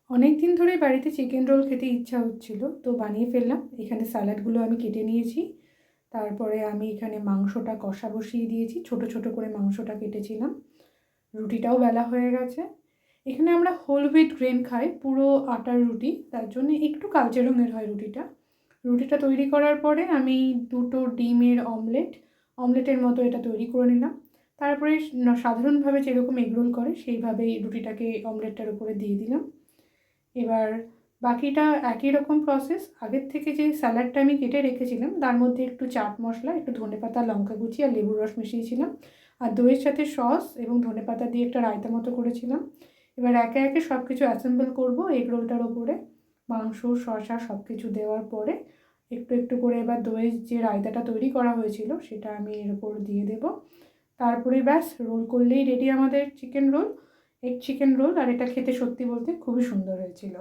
অনেক দিন ধরেই বাড়িতে চিকেন রোল খেতে ইচ্ছা হচ্ছিল, তো বানিয়ে ফেললাম। এখানে স্যালাডগুলো আমি কেটে নিয়েছি। তারপরে আমি এখানে মাংসটা কষা বসিয়ে দিয়েছি, ছোট ছোট করে মাংসটা কেটেছিলাম। রুটিটাও বেলা হয়ে গেছে। এখানে আমরা হোল হুইট গ্রেন খাই, পুরো আটার রুটি, তার জন্য একটু কালচে রঙের হয় রুটিটা। রুটিটা তৈরি করার পরে আমি দুটো ডিমের অমলেটের মতো এটা তৈরি করে নিলাম। তারপরে সাধারণভাবে যেরকম এগরোল করে সেইভাবেই রুটিটাকে অমলেটটার উপরে দিয়ে দিলাম। এবার বাকিটা একই রকম প্রসেস। আগের থেকে যে স্যালাডটা আমি কেটে রেখেছিলাম তার মধ্যে একটু চাট মশলা, একটু ধনেপাতা, লঙ্কা কুচি আর লেবুর রস মিশিয়েছিলাম, আর দইয়ের সাথে সস এবং ধনেপাতা দিয়ে একটা রায়তা মতো করেছিলাম। এবার একে একে সব কিছু অ্যাসেম্বল করবো এগ রোলটার ওপরে। মাংস, শসা সব কিছু দেওয়ার পরে একটু একটু করে এবার দইয়ের যে রায়তাটা তৈরি করা হয়েছিল সেটা আমি এর ওপর দিয়ে দেবো। তারপরে ব্যাস, রোল করলেই রেডি আমাদের chicken roll, egg chicken roll. আর এটা খেতে সত্যি বলতে খুবই সুন্দর হয়েছিল।